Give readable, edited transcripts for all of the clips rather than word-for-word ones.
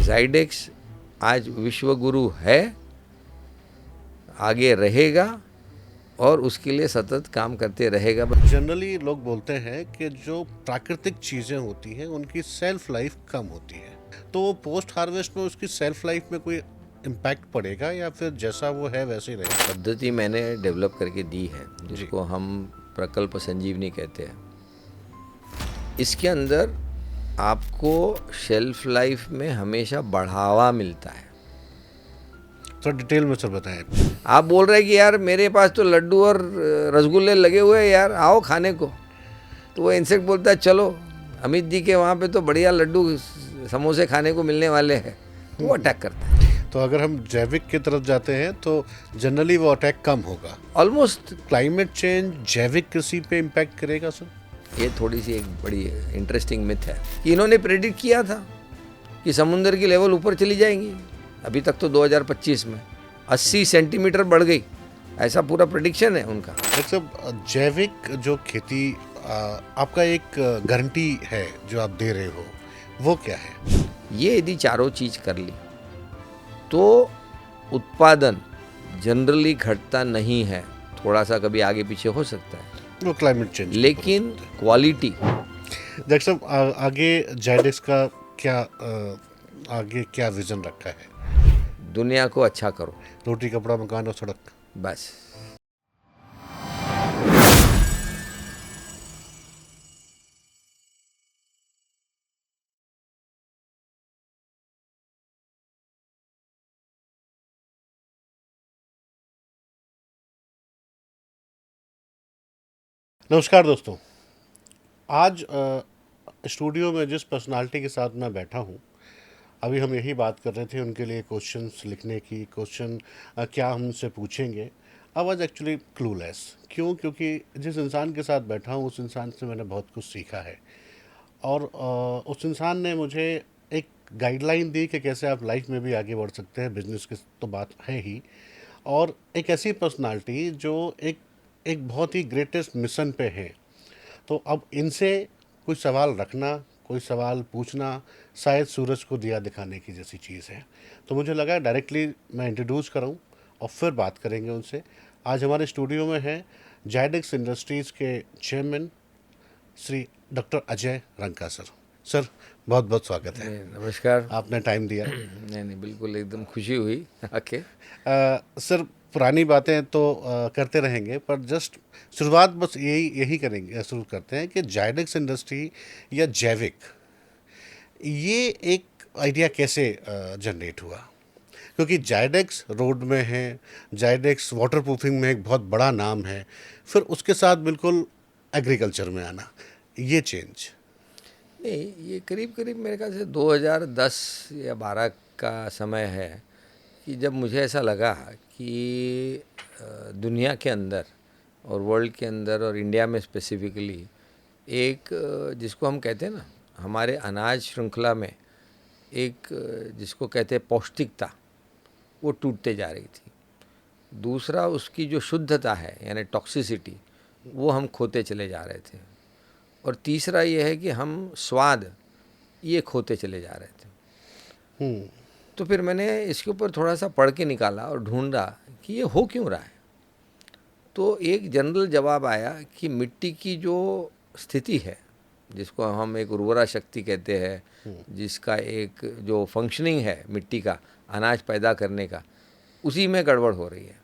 जाइडेक्स आज विश्व गुरु है, आगे रहेगा और उसके लिए सतत काम करते रहेगा। जनरली लोग बोलते हैं कि जो प्राकृतिक चीज़ें होती हैं उनकी सेल्फ लाइफ कम होती है, तो पोस्ट हार्वेस्ट में उसकी सेल्फ लाइफ में कोई इम्पैक्ट पड़ेगा या फिर जैसा वो है वैसे ही रहेगा? पद्धति मैंने डेवलप करके दी है जिसको हम प्रकल्प संजीवनी कहते हैं। इसके अंदर आपको शेल्फ लाइफ में हमेशा बढ़ावा मिलता है। थोड़ा डिटेल में सर बताएं। आप बोल रहे हैं कि यार मेरे पास तो लड्डू और रसगुल्ले लगे हुए हैं यार, आओ खाने को। तो वो इंसेक्ट बोलता है चलो अमित जी के वहाँ पे तो बढ़िया लड्डू समोसे खाने को मिलने वाले हैं, तो वो अटैक करता है। तो अगर हम जैविक की तरफ जाते हैं तो जनरली वो अटैक कम होगा। ऑलमोस्ट। क्लाइमेट चेंज जैविक कृषि पे इम्पैक्ट करेगा सर? ये थोड़ी सी एक बड़ी इंटरेस्टिंग मिथ है कि इन्होंने प्रेडिक्ट किया था कि समुद्र की लेवल ऊपर चली जाएंगी। अभी तक तो 2025 में 80 सेंटीमीटर बढ़ गई, ऐसा पूरा प्रेडिक्शन है उनका। मतलब जैविक जो खेती आपका एक गारंटी है जो आप दे रहे हो, वो क्या है? ये यदि चारों चीज़ कर ली तो उत्पादन जनरली घटता नहीं है, थोड़ा सा कभी आगे पीछे हो सकता है वो क्लाइमेट चेंज, लेकिन क्वालिटी। डॉक्टर साहब आगे जायडेक्स का क्या आगे क्या विजन रखा है? दुनिया को अच्छा करो, रोटी कपड़ा मकान और सड़क, बस। नमस्कार दोस्तों। आज स्टूडियो में जिस पर्सनालिटी के साथ मैं बैठा हूँ, अभी हम यही बात कर रहे थे उनके लिए क्वेश्चंस लिखने की। क्वेश्चन क्या हम उनसे पूछेंगे, आई वाज एक्चुअली क्लूलेस। क्यों? क्योंकि जिस इंसान के साथ बैठा हूँ उस इंसान से मैंने बहुत कुछ सीखा है और उस इंसान ने मुझे एक गाइडलाइन दी कि कैसे आप लाइफ में भी आगे बढ़ सकते हैं। बिजनेस की तो बात है ही, और एक ऐसी पर्सनालिटी जो एक एक बहुत ही ग्रेटेस्ट मिशन पे है। तो अब इनसे कोई सवाल रखना, कोई सवाल पूछना शायद सूरज को दिया दिखाने की जैसी चीज़ है। तो मुझे लगा डायरेक्टली मैं इंट्रोड्यूस कराऊं और फिर बात करेंगे उनसे। आज हमारे स्टूडियो में है जायडेक्स इंडस्ट्रीज़ के chairman Shri doctor Ajay Ranka sir. Sir बहुत बहुत स्वागत है। नमस्कार। आपने टाइम दिया। नहीं नहीं, बिल्कुल एकदम खुशी हुई आके। सर पुरानी बातें तो करते रहेंगे, पर जस्ट शुरुआत बस यही यही करेंगे, शुरू करते हैं कि जायडेक्स इंडस्ट्री या जैविक, ये एक आइडिया कैसे जनरेट हुआ? क्योंकि जायडेक्स रोड में है, जायडेक्स वाटर प्रूफिंग में एक बहुत बड़ा नाम है, फिर उसके साथ बिल्कुल एग्रीकल्चर में आना, ये चेंज। नहीं, ये करीब करीब मेरे ख्याल से 2010 या 12 का समय है कि जब मुझे ऐसा लगा कि दुनिया के अंदर और वर्ल्ड के अंदर और इंडिया में स्पेसिफिकली एक जिसको हम कहते हैं ना, हमारे अनाज श्रृंखला में एक जिसको कहते हैं पौष्टिकता, वो टूटते जा रही थी। दूसरा उसकी जो शुद्धता है यानी टॉक्सिसिटी, वो हम खोते चले जा रहे थे। और तीसरा ये है कि हम स्वाद ये खोते चले जा रहे थे। तो फिर मैंने इसके ऊपर थोड़ा सा पढ़ के निकाला और ढूंढा कि ये हो क्यों रहा है। तो एक जनरल जवाब आया कि मिट्टी की जो स्थिति है, जिसको हम एक उर्वरा शक्ति कहते हैं, जिसका एक जो फंक्शनिंग है मिट्टी का अनाज पैदा करने का, उसी में गड़बड़ हो रही है।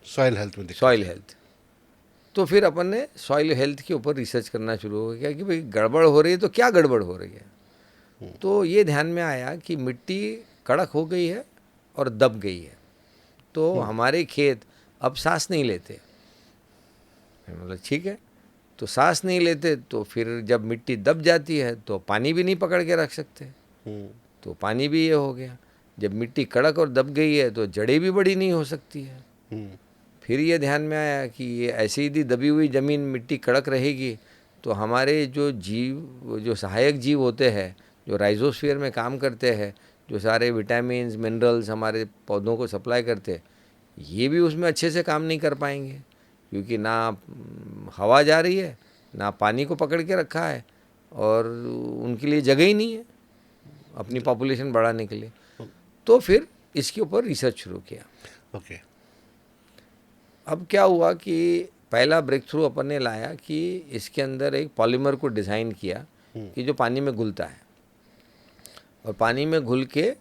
सॉइल हेल्थ में दिक्कत सॉइल है। हेल्थ। तो फिर अपन ने सॉइल हेल्थ के ऊपर रिसर्च करना शुरू हो गया कि भाई गड़बड़ हो रही है तो क्या गड़बड़ हो रही है। तो ये ध्यान में आया कि मिट्टी कड़क हो गई है और दब गई है, तो हमारे खेत अब सांस नहीं लेते। मतलब ठीक है, तो सांस नहीं लेते तो फिर जब मिट्टी दब जाती है तो पानी भी नहीं पकड़ के रख सकते, तो पानी भी ये हो गया। जब मिट्टी कड़क और दब गई है तो जड़ें भी बड़ी नहीं हो सकती है। फिर ये ध्यान में आया कि ये ऐसी ही दबी हुई ज़मीन मिट्टी कड़क रहेगी तो हमारे जो जीव, जो सहायक जीव होते हैं, जो राइजोस्फीयर में काम करते हैं, जो सारे विटामिन्स मिनरल्स हमारे पौधों को सप्लाई करते हैं, ये भी उसमें अच्छे से काम नहीं कर पाएंगे, क्योंकि ना हवा जा रही है, ना पानी को पकड़ के रखा है, और उनके लिए जगह ही नहीं है। अपनी पॉपुलेशन बढ़ाने के लिए। तो फिर इसके ऊपर रिसर्च शुरू किया। ओके। अब क्या हुआ कि पहला ब्रेक थ्रू अपन ने लाया कि इसके अंदर एक पॉलीमर को डिज़ाइन किया कि जो पानी में घुलता है, और पानी में घुल के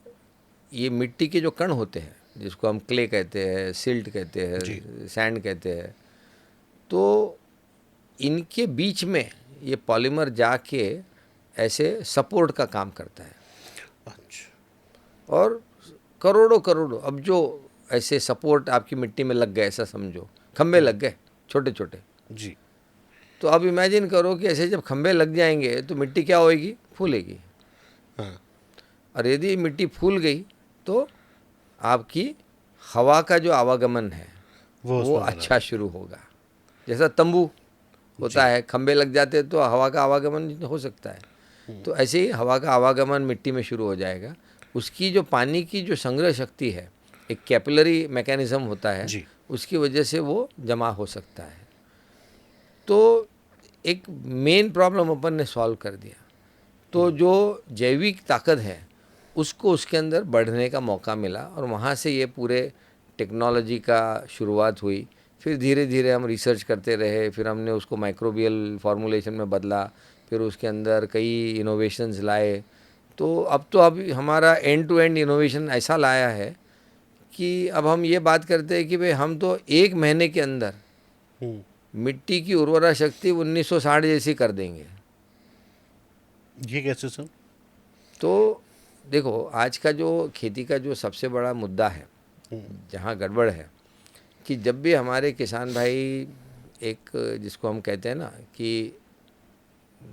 ये मिट्टी के जो कण होते हैं जिसको हम क्ले कहते हैं, सिल्ट कहते हैं, सैंड कहते हैं, तो इनके बीच में ये पॉलीमर जाके ऐसे सपोर्ट का काम करता है। अच्छा। और करोड़ों करोड़ों अब जो ऐसे सपोर्ट आपकी मिट्टी में लग गए, ऐसा समझो खंबे लग गए छोटे छोटे जी। तो अब इमेजिन करो कि ऐसे जब खंबे लग जाएंगे तो मिट्टी क्या होएगी, फूलेगी। हाँ। और यदि मिट्टी फूल गई तो आपकी हवा का जो आवागमन है वो उसमें अच्छा शुरू होगा। जैसा तंबू होता है, खंबे लग जाते हैं तो हवा का आवागमन हो सकता है, तो ऐसे ही हवा का आवागमन मिट्टी में शुरू हो जाएगा। उसकी जो पानी की जो संग्रह शक्ति है, एक कैपिलरी मैकेनिज्म होता है, जी। उसकी वजह से वो जमा हो सकता है। तो एक मेन प्रॉब्लम अपन ने सॉल्व कर दिया। तो जो जैविक ताकत है उसको उसके अंदर बढ़ने का मौका मिला, और वहाँ से ये पूरे टेक्नोलॉजी का शुरुआत हुई। फिर धीरे धीरे हम रिसर्च करते रहे, फिर हमने उसको माइक्रोबियल फार्मूलेशन में बदला, फिर उसके अंदर कई इनोवेशंस लाए। तो अब हमारा एंड टू एंड इनोवेशन ऐसा लाया है कि अब हम ये बात करते हैं कि भाई हम तो 1 महीने के अंदर मिट्टी की उर्वरा शक्ति 1960 जैसी कर देंगे। ये कैसे सर? तो देखो, आज का जो खेती का जो सबसे बड़ा मुद्दा है, जहाँ गड़बड़ है, कि जब भी हमारे किसान भाई एक जिसको हम कहते हैं ना कि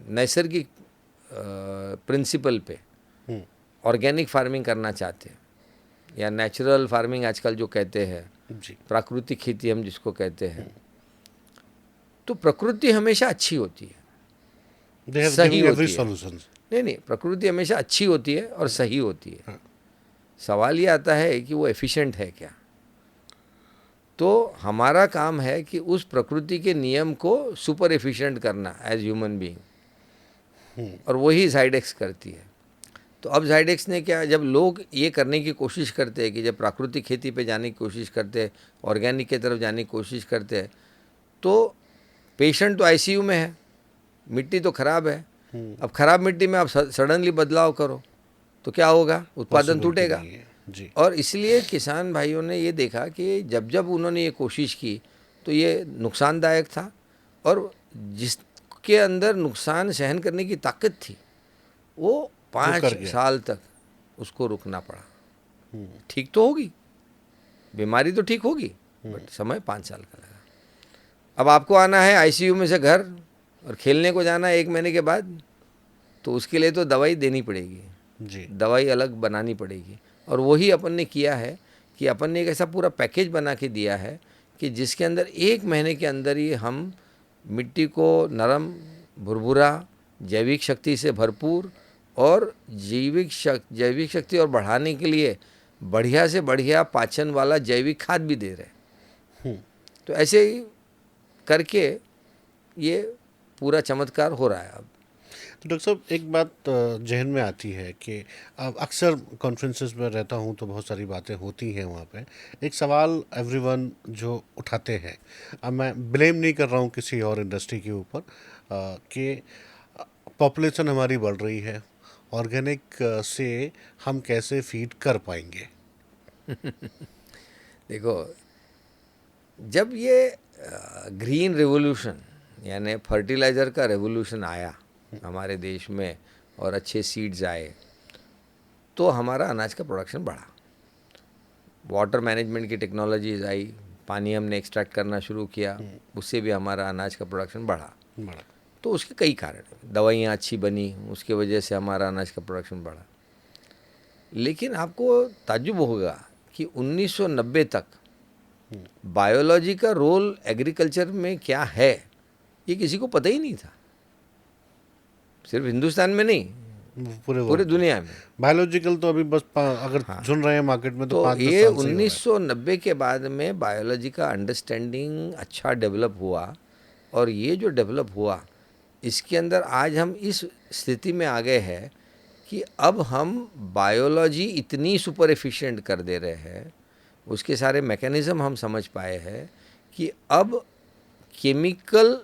नैसर्गिक प्रिंसिपल पे ऑर्गेनिक फार्मिंग करना चाहते हैं, या नेचुरल फार्मिंग आजकल जो कहते हैं, जी। प्राकृतिक खेती हम जिसको कहते हैं, तो प्रकृति हमेशा अच्छी होती है, They have सही given every होती है। solutions. नहीं, प्रकृति हमेशा अच्छी होती है और सही होती है। हाँ। सवाल ये आता है कि वो एफिशिएंट है क्या। तो हमारा काम है कि उस प्रकृति के नियम को सुपर एफिशिएंट करना एज ह्यूमन बीइंग, और वही जाइडेक्स करती है। तो अब जाइडेक्स ने क्या, जब लोग ये करने की कोशिश करते हैं कि जब प्राकृतिक खेती पे जाने की कोशिश करते हैं, ऑर्गेनिक की तरफ जाने की कोशिश करते हैं, तो पेशेंट तो आईसीयू में है, मिट्टी तो खराब है। अब खराब मिट्टी में आप सडनली बदलाव करो तो क्या होगा, उत्पादन टूटेगा। जी। और इसलिए किसान भाइयों ने ये देखा कि जब जब उन्होंने ये कोशिश की तो ये नुकसानदायक था, और जिसके अंदर नुकसान सहन करने की ताकत थी वो 5 साल तक उसको रुकना पड़ा। ठीक तो होगी, बीमारी तो ठीक होगी, बट समय 5 साल का लगा। अब आपको आना है आईसीयू में से घर और खेलने को जाना है 1 महीने के बाद, तो उसके लिए तो दवाई देनी पड़ेगी जी। दवाई अलग बनानी पड़ेगी। और वही अपन ने किया है कि अपन ने एक ऐसा पूरा पैकेज बना के दिया है कि जिसके अंदर 1 महीने के अंदर ही हम मिट्टी को नरम, भुरभुरा, जैविक शक्ति से भरपूर और जैविक शक्ति और बढ़ाने के लिए बढ़िया से बढ़िया पाचन वाला जैविक खाद भी दे रहे। तो ऐसे ही करके ये पूरा चमत्कार हो रहा है अब। तो डॉक्टर साहब, एक बात जहन में आती है कि अब अक्सर कॉन्फ्रेंसेस में रहता हूँ तो बहुत सारी बातें होती हैं वहाँ पे। एक सवाल एवरीवन जो उठाते हैं, अब मैं ब्लेम नहीं कर रहा हूँ किसी और इंडस्ट्री के ऊपर, कि पॉपुलेशन हमारी बढ़ रही है, ऑर्गेनिक से हम कैसे फीड कर पाएंगे। देखो, जब ये ग्रीन रेवोल्यूशन यानी फर्टिलाइज़र का रेवोल्यूशन आया हमारे देश में और अच्छे सीड्स आए, तो हमारा अनाज का प्रोडक्शन बढ़ा। वाटर मैनेजमेंट की टेक्नोलॉजीज आई, पानी हमने एक्सट्रैक्ट करना शुरू किया, उससे भी हमारा अनाज का प्रोडक्शन बढ़ा। तो उसके कई कारण हैं, दवाइयाँ अच्छी बनी, उसके वजह से हमारा अनाज का प्रोडक्शन बढ़ा। लेकिन आपको ताज्जुब होगा कि 1990 तक बायोलॉजी का रोल एग्रीकल्चर में क्या है ये किसी को पता ही नहीं था। सिर्फ हिंदुस्तान में नहीं, पूरे दुनिया में। बायोलॉजिकल तो अभी बस अगर सुन रहे हैं मार्केट में तो 5-10 ये साल से 1990 के बाद में बायोलॉजी का अंडरस्टैंडिंग अच्छा डेवलप हुआ, और ये जो डेवलप हुआ इसके अंदर आज हम इस स्थिति में आ गए हैं कि अब हम बायोलॉजी इतनी सुपर एफिशिएंट कर दे रहे हैं, उसके सारे मैकेनिज़्म हम समझ पाए हैं कि अब केमिकल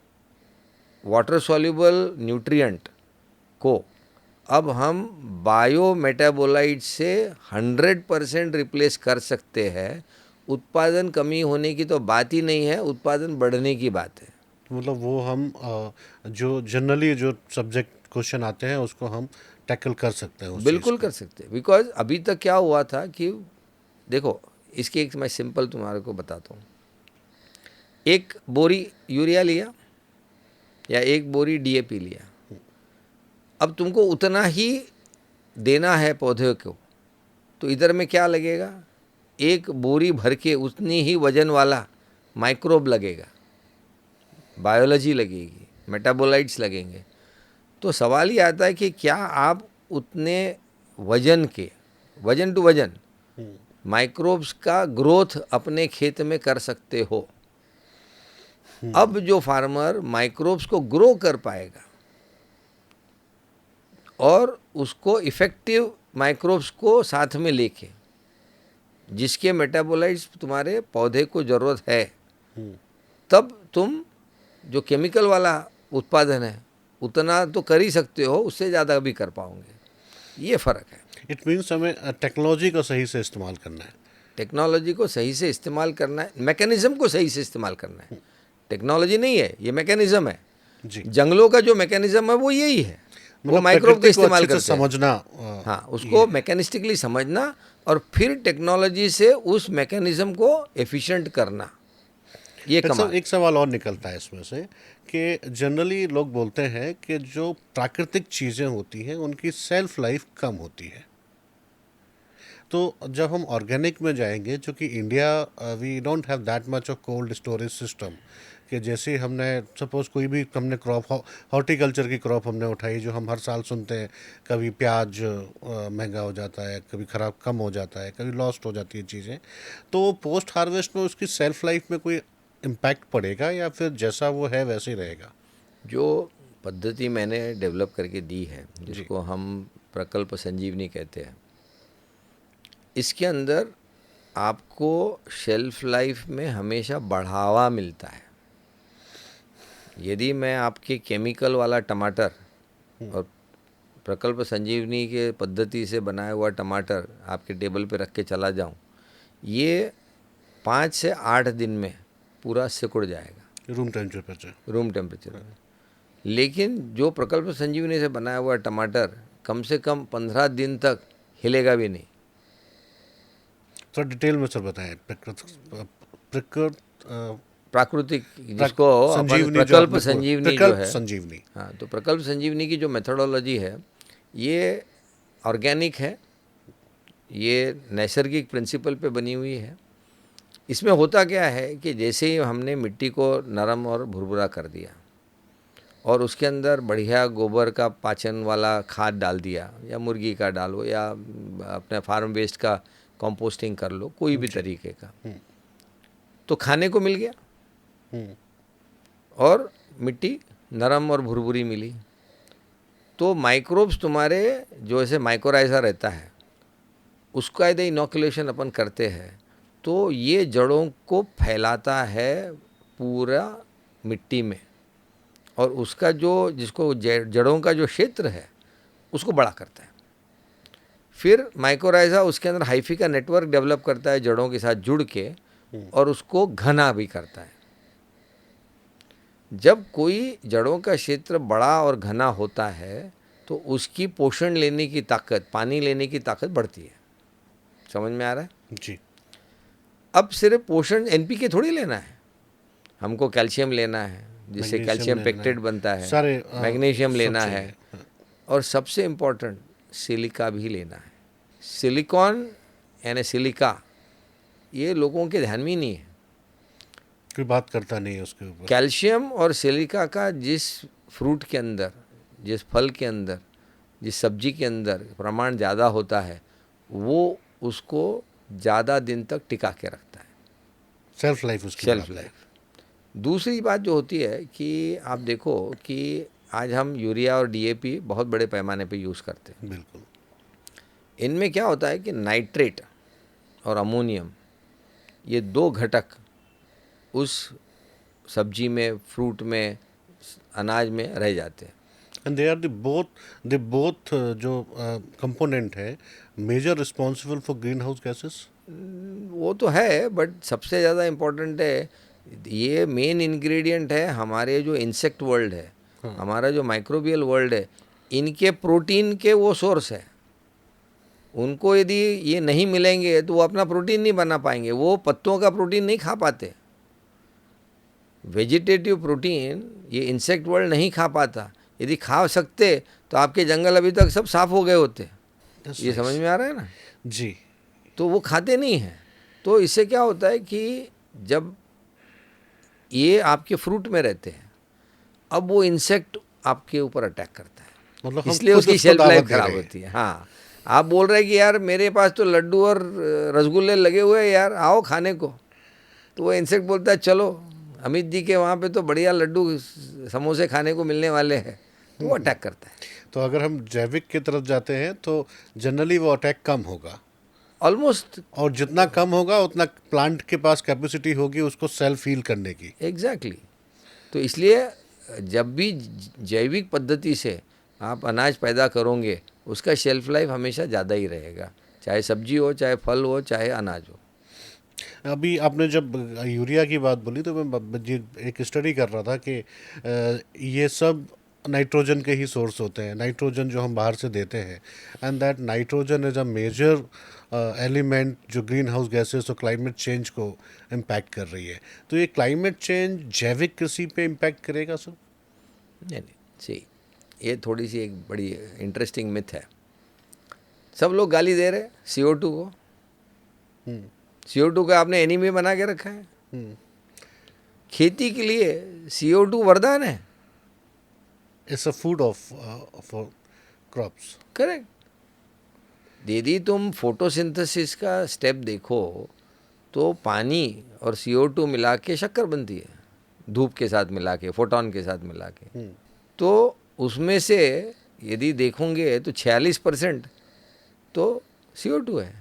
वाटर सॉल्युबल न्यूट्रिएंट को अब हम बायो मेटाबोलाइट से 100% रिप्लेस कर सकते हैं। उत्पादन कमी होने की तो बात ही नहीं है, उत्पादन बढ़ने की बात है। मतलब वो हम जो जनरली जो सब्जेक्ट क्वेश्चन आते हैं उसको हम टैकल कर सकते हैं उस चीज़ बिल्कुल को। कर सकते हैं, बिकॉज अभी तक क्या हुआ था कि देखो, इसकी एक मैं सिंपल तुम्हारे को बताता हूँ। एक बोरी यूरिया लिया या एक बोरी डीएपी लिया, अब तुमको उतना ही देना है पौधे को, तो इधर में क्या लगेगा, एक बोरी भर के उतनी ही वजन वाला माइक्रोब लगेगा, बायोलॉजी लगेगी, मेटाबोलाइट्स लगेंगे। तो सवाल ये आता है कि क्या आप उतने वजन के, वजन टू वजन माइक्रोब्स का ग्रोथ अपने खेत में कर सकते हो? अब जो फार्मर माइक्रोब्स को ग्रो कर पाएगा और उसको इफ़ेक्टिव माइक्रोब्स को साथ में लेके, जिसके मेटाबोलाइट्स तुम्हारे पौधे को ज़रूरत है, तब तुम जो केमिकल वाला उत्पादन है उतना तो कर ही सकते हो, उससे ज़्यादा भी कर पाओगे। ये फ़र्क है। इट मीन्स हमें टेक्नोलॉजी का सही से इस्तेमाल करना है। टेक्नोलॉजी को सही से इस्तेमाल करना है, मैकेनिज़्म को सही से इस्तेमाल करना है। टेक्नोलॉजी नहीं है, ये मैकेनिज़्म है। जी, जंगलों का जो मैकेनिज़्म है वो यही है, वो मतलब माइक्रोब का प्रकृति को इस्तेमाल अच्छे से करते हैं। समझना हाँ, उसको मैकेनिस्टिकली समझना और फिर टेक्नोलॉजी से उस मैकेनिज़्म को एफिशिएंट करना, ये डॉक्टर साहब कमाल। एक सवाल और निकलता है इसमें से कि जनरली लोग बोलते हैं कि जो प्राकृतिक चीज़ें होती हैं उनकी सेल्फ लाइफ कम होती है। तो जब हम ऑर्गेनिक में जाएंगे, जो कि India we don't have that much of cold storage system, कि जैसे हमने सपोज कोई भी हमने क्रॉप हॉर्टिकल्चर की क्रॉप हमने उठाई, जो हम हर साल सुनते हैं, कभी प्याज महंगा हो जाता है, कभी ख़राब कम हो जाता है, कभी लॉस्ट हो जाती है चीज़ें, तो पोस्ट हार्वेस्ट में उसकी सेल्फ लाइफ में कोई इम्पैक्ट पड़ेगा या फिर जैसा वो है वैसे ही रहेगा? जो पद्धति मैंने डेवलप करके दी है, जी। जिसको हम प्रकल्प संजीवनी कहते हैं, इसके अंदर आपको शेल्फ लाइफ में हमेशा बढ़ावा मिलता है। यदि मैं आपके केमिकल वाला टमाटर और प्रकल्प संजीवनी के पद्धति से बनाया हुआ टमाटर आपके टेबल पे रख के चला जाऊं, ये 5 से 8 दिन में पूरा सिकुड़ जाएगा रूम टेम्परेचर। रूम टेम्परेचर में। लेकिन जो प्रकल्प संजीवनी से बनाया हुआ टमाटर कम से कम 15 दिन तक हिलेगा भी नहीं। थोड़ा डिटेल में सर बताएं। प्रकृत प्राकृतिक, जिसको अपन संजीवनी जो प्रकल्प आपने संजीवनी जो प्रकल्प है, संजीवनी। हाँ, तो प्रकल्प संजीवनी की जो मेथोडोलॉजी है, ये ऑर्गेनिक है, ये नैसर्गिक प्रिंसिपल पे बनी हुई है। इसमें होता क्या है कि जैसे ही हमने मिट्टी को नरम और भुरभुरा कर दिया और उसके अंदर बढ़िया गोबर का पाचन वाला खाद डाल दिया, या मुर्गी का डालो या अपने फार्म वेस्ट का कंपोस्टिंग कर लो, कोई भी तरीके का, तो खाने को मिल गया और मिट्टी नरम और भुरभुरी मिली। तो माइक्रोब्स तुम्हारे जो ऐसे माइक्रोराइजा रहता है, उसका यदि इनोकुलेशन अपन करते हैं तो ये जड़ों को फैलाता है पूरा मिट्टी में, और उसका जो जिसको जड़ों का जो क्षेत्र है उसको बड़ा करता है। फिर माइक्रोराइजा उसके अंदर हाइफी का नेटवर्क डेवलप करता है जड़ों के साथ जुड़ के, और उसको घना भी करता है। जब कोई जड़ों का क्षेत्र बड़ा और घना होता है तो उसकी पोषण लेने की ताकत, पानी लेने की ताकत बढ़ती है। समझ में आ रहा है? जी। अब सिर्फ पोषण एनपीके थोड़ी लेना है, हमको कैल्शियम लेना है, जिससे कैल्शियम पेक्टेट बनता है, सारे मैग्नीशियम सब लेना चाहिए। है, और सबसे इम्पोर्टेंट सिलिका भी लेना है। सिलिकॉन यानी सिलिका, ये लोगों के ध्यान में ही नहीं है। कोई बात करता नहीं है उसके ऊपर। कैल्शियम और सिलिका का जिस फ्रूट के अंदर, जिस फल के अंदर, जिस सब्जी के अंदर प्रमाण ज़्यादा होता है, वो उसको ज़्यादा दिन तक टिका के रखता है, सेल्फ लाइफ उसकी शेल्फ बढ़ाता है। लाइफ। दूसरी बात जो होती है कि आप देखो कि आज हम यूरिया और डीएपी बहुत बड़े पैमाने पे यूज़ करते हैं, बिल्कुल। इनमें क्या होता है कि नाइट्रेट और अमोनियम, ये दो घटक उस सब्जी में, फ्रूट में, अनाज में रह जाते हैं। एंड दे बोथ जो कंपोनेंट है major responsible for green house gases. वो तो है, बट सबसे ज़्यादा इम्पोर्टेंट है, ये मेन इंग्रेडिएंट है हमारे जो इंसेक्ट वर्ल्ड है, हमारा जो माइक्रोबियल वर्ल्ड है, इनके प्रोटीन के वो सोर्स है। उनको यदि ये नहीं मिलेंगे तो वो अपना प्रोटीन नहीं बना पाएंगे, वो पत्तों का प्रोटीन नहीं खा पाते। वेजिटेटिव प्रोटीन ये इंसेक्ट वर्ल्ड नहीं खा पाता। यदि खा सकते तो आपके जंगल अभी तक सब साफ हो गए होते। ये समझ में आ रहा है ना जी। तो वो खाते नहीं हैं। तो इससे क्या होता है कि जब ये आपके फ्रूट में रहते हैं, अब वो इंसेक्ट आपके ऊपर अटैक करता है, मतलब हम इसलिए खुद उसकी उसको शेल्फ दावत लाइफ दे खराब रहे हैं। होती है। हाँ, आप बोल रहे हैं कि यार मेरे पास तो लड्डू और रसगुल्ले लगे हुए हैं यार, आओ खाने को। तो वो इंसेक्ट बोलता है चलो, अमित जी के वहाँ पे तो बढ़िया लड्डू समोसे खाने को मिलने वाले हैं, तो वो अटैक करता है। तो अगर हम जैविक की तरफ जाते हैं तो जनरली वो अटैक कम होगा, ऑलमोस्ट और जितना कम होगा उतना प्लांट के पास कैपेसिटी होगी उसको सेल्फ हील करने की। एग्जैक्टली। तो इसलिए जब भी जैविक पद्धति से आप अनाज पैदा करोगे, उसका शेल्फ लाइफ हमेशा ज़्यादा ही रहेगा, चाहे सब्जी हो, चाहे फल हो, चाहे अनाज हो। अभी आपने जब यूरिया की बात बोली तो मैं एक स्टडी कर रहा था कि ये सब नाइट्रोजन के ही सोर्स होते हैं, नाइट्रोजन जो हम बाहर से देते हैं, and that nitrogen is a major element जो ग्रीन हाउस गैसेस और क्लाइमेट चेंज को इम्पैक्ट कर रही है। तो ये क्लाइमेट चेंज जैविक कृषि पे इम्पैक्ट करेगा सर? नहीं नहीं, सही, ये थोड़ी सी एक बड़ी इंटरेस्टिंग मिथ है। सब लोग गाली दे रहे CO2 को। CO2 का आपने एनीमी बना के रखा है। खेती के लिए CO2 वरदान है। It's a food of for crops. Correct. यदि तुम फोटोसिंथेसिस का स्टेप देखो तो पानी और CO2 मिला के शक्कर बनती है, धूप के साथ मिला के, फोटोन के साथ मिला के। तो उसमें से यदि देखोगे तो 46% तो CO2 है।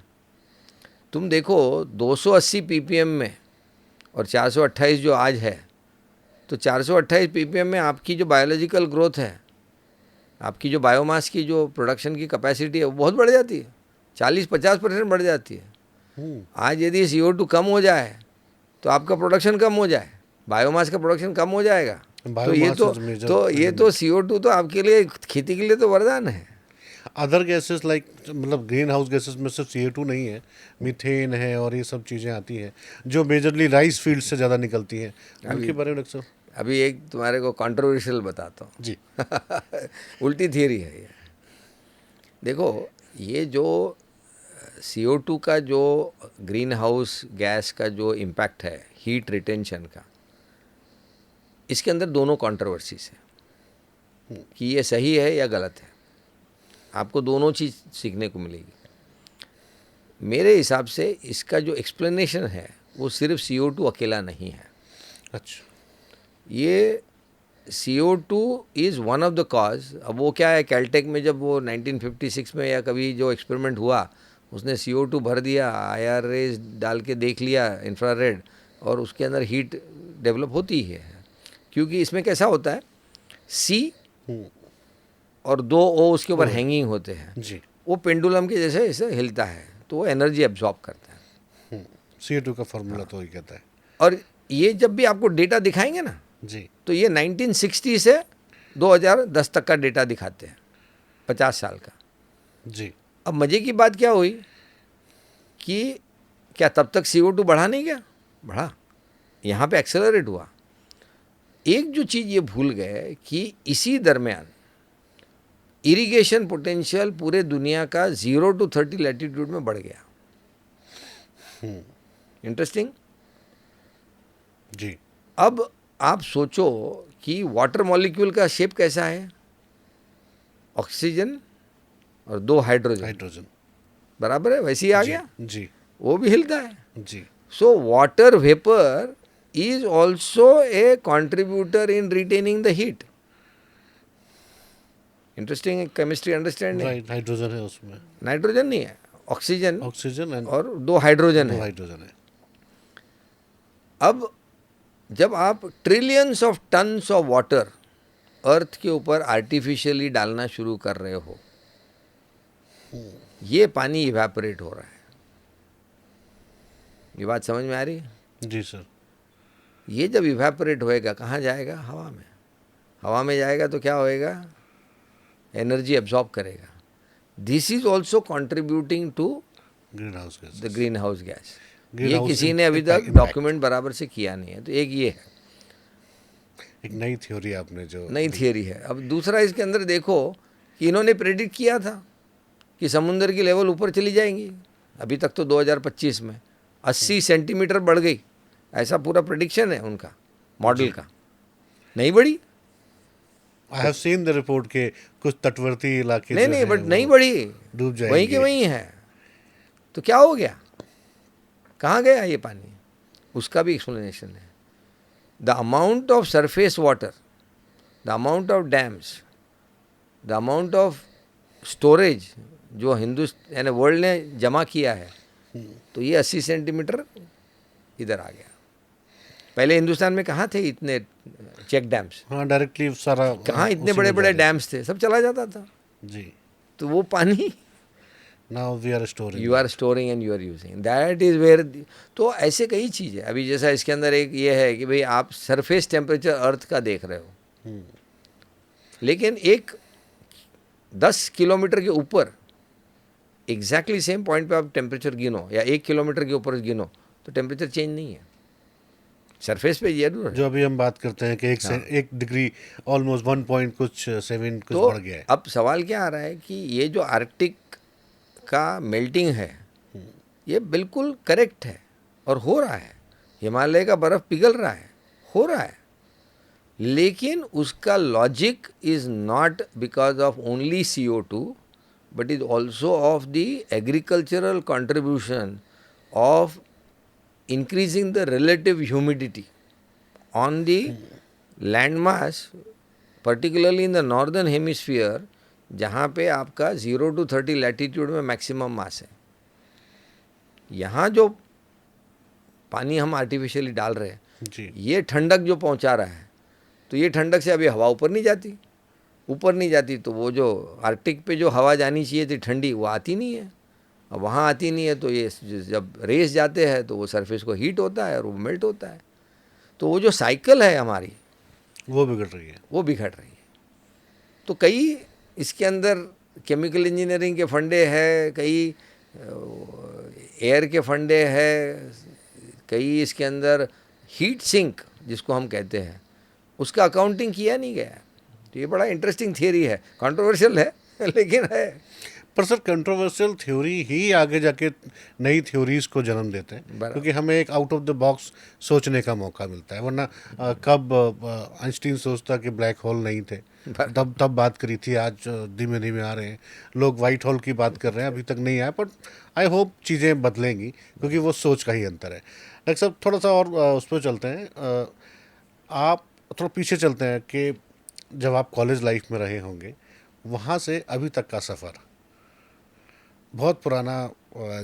तुम देखो 280 ppm में और 428 जो आज है, तो 428 ppm में आपकी जो बायोलॉजिकल ग्रोथ है, आपकी जो बायोमास की जो प्रोडक्शन की कैपेसिटी है, वो बहुत बढ़ जाती है, 40-50% बढ़ जाती है। आज यदि CO2 कम हो जाए तो आपका प्रोडक्शन कम हो जाए, बायोमास का प्रोडक्शन कम हो जाएगा। तो ये तो CO2 तो आपके लिए, खेती के लिए तो वरदान है। अदर गैसेस लाइक, मतलब ग्रीन हाउस गैसेस में सिर्फ CO2 नहीं है, मीथेन है और ये सब चीज़ें आती हैं जो मेजरली राइस फील्ड से ज़्यादा निकलती हैं, उनके बारे में डॉक्टर साहब? अभी एक तुम्हारे को कंट्रोवर्शियल बताता हूँ जी। उल्टी थियरी है ये। देखो, ये जो CO2 का जो ग्रीन हाउस गैस का जो इम्पैक्ट है हीट रिटेंशन का, इसके अंदर दोनों कंट्रोवर्सीज है कि ये सही है या गलत है। आपको दोनों चीज़ सीखने को मिलेगी। मेरे हिसाब से इसका जो एक्सप्लेनेशन है वो सिर्फ CO2 अकेला नहीं है। अच्छा। ये CO2 is one of the cause. अब वो क्या है, कैलटेक में जब वो 1956 में या कभी जो एक्सपेरिमेंट हुआ, उसने CO2 भर दिया, IR रेज डाल के देख लिया, इंफ्रारेड, और उसके अंदर हीट डेवलप होती है। क्योंकि इसमें कैसा होता है, C और 2 O उसके ऊपर हैंगिंग होते हैं जी। वो पेंडुलम के जैसे ऐसे हिलता है, तो वो एनर्जी एब्जॉर्ब करता है। CO2 का फॉर्मूला तो ही कहता है। और ये जब भी आपको डेटा दिखाएंगे ना, जी। तो ये 1960 से 2010 तक का डेटा दिखाते हैं, 50 साल का। जी। अब मज़े की बात क्या हुई कि क्या तब तक CO2 बढ़ा नहीं गया? बढ़ा, यहाँ पे एक्सेलरेट हुआ। एक जो चीज़ ये भूल गए कि इसी दरमियान इरिगेशन पोटेंशियल पूरे दुनिया का 0 to 30 लैटिट्यूड में बढ़ गया। इंटरेस्टिंग। जी। अब आप सोचो कि वाटर मॉलिक्यूल का शेप कैसा है, ऑक्सीजन और 2 हाइड्रोजन बराबर है, वैसे ही आ गया। जी। वो भी हिलता है। जी। So water vapour is also a contributor in retaining the heat. Interesting है, केमिस्ट्री अंडरस्टैंडिंग। राइट, हाइड्रोजन है उसमें, नाइट्रोजन नहीं है, ऑक्सीजन ऑक्सीजन एंड और 2 हाइड्रोजन दो है। हाइड्रोजन है। अब जब आप trillions of tons of water अर्थ के ऊपर आर्टिफिशियली डालना शुरू कर रहे हो, ये पानी इवेपोरेट हो रहा है। ये बात समझ में आ रही है? जी सर। ये जब इवेपोरेट होएगा कहाँ जाएगा? हवा में। हवा में जाएगा तो क्या होएगा? एनर्जी एब्जॉर्ब करेगा। This is also contributing to green house gas, the green house gas. Green ये house किसी ने अभी तक impact. डॉक्यूमेंट बराबर से किया नहीं है। तो एक ये है, एक नई थ्योरी आपने जो नई थियरी है। अब दूसरा इसके अंदर देखो कि इन्होंने प्रेडिक्ट किया था कि समुद्र की लेवल ऊपर चली जाएंगी। अभी तक तो 2025 में 80 सेंटीमीटर बढ़ गई, ऐसा पूरा प्रेडिक्शन है उनका मॉडल का। नहीं बढ़ी? I have seen the report के कुछ तटवर्ती इलाके नहीं जो नहीं, हैं बट वो नहीं बढ़ी, डूब जाएंगे। वहीं के वहीं है। तो क्या हो गया? कहाँ गया ये पानी? उसका भी एक्सप्लेनेशन है। The amount of surface water, the amount of dams, the amount of storage जो हिंदुस्तान यानी वर्ल्ड ने जमा किया है, तो ये 80 सेंटीमीटर इधर आ गया। पहले हिंदुस्तान में कहाँ थे इतने चेक डैम्स? हाँ, डायरेक्टली सारा कहाँ इतने उसी बड़े में बड़े जा रहा डैम्स थे? सब चला जाता था। है। जी, तो वो पानी now we are storing, you are storing and you are using, that is where. तो ऐसे कई चीज़ें। अभी जैसा इसके अंदर एक ये है कि भाई आप सरफेस टेम्परेचर अर्थ का देख रहे हो, लेकिन एक 10 किलोमीटर के ऊपर एग्जैक्टली सेम पॉइंट पे आप टेम्परेचर गिनो, या 1 किलोमीटर के ऊपर गिनो, तो टेम्परेचर चेंज नहीं है। सरफेस पे जरूर है। जो अभी हम बात करते हैं कि एक डिग्री ऑलमोस्ट 1 पॉइंट कुछ 7 कुछ तो बढ़ गया है। अब सवाल क्या आ रहा है कि ये जो आर्कटिक का मेल्टिंग है, ये बिल्कुल करेक्ट है और हो रहा है। हिमालय का बर्फ़ पिघल रहा है, हो रहा है, लेकिन उसका logic is not because of only CO2, but is also of the agricultural contribution of increasing the relative humidity on the land mass, particularly in the northern hemisphere, जहाँ पे आपका 0 to 30 लैटीट्यूड में मैक्सिमम मास है। यहाँ जो पानी हम artificially डाल रहे हैं, जी, ये ठंडक जो पहुँचा रहा है, तो ये ठंडक से अभी हवा ऊपर नहीं जाती। ऊपर नहीं जाती तो वो जो आर्कटिक पे जो हवा जानी चाहिए थी ठंडी, वो आती नहीं है। अब वहाँ आती नहीं है तो ये जब रेस जाते हैं तो वो सरफेस को हीट होता है और वो मेल्ट होता है। तो वो जो साइकिल है हमारी, वो बिगड़ रही है। वो बिखर रही है। तो कई इसके अंदर केमिकल इंजीनियरिंग के फंडे हैं, कई एयर के फंडे हैं, कई इसके अंदर हीट सिंक जिसको हम कहते हैं, उसका अकाउंटिंग किया नहीं गया। तो ये बड़ा इंटरेस्टिंग थियरी है, कंट्रोवर्शियल है लेकिन है। पर सर, कंट्रोवर्शियल थ्योरी ही आगे जाके नई थ्योरीज को जन्म देते हैं, क्योंकि हमें एक आउट ऑफ द बॉक्स सोचने का मौका मिलता है। वरना कब आइंस्टीन सोचता कि ब्लैक होल नहीं थे, तब बात करी थी। आज धीमे धीमे आ रहे हैं लोग, वाइट होल की बात कर रहे हैं, अभी तक नहीं आया, बट आई होप चीज़ें बदलेंगी, क्योंकि वो सोच का ही अंतर है। डॉक्टर साहब, थोड़ा सा और उस पर चलते हैं। आप थोड़ा पीछे चलते हैं कि जब आप कॉलेज लाइफ में रहे होंगे, वहाँ से अभी तक का सफ़र, बहुत पुराना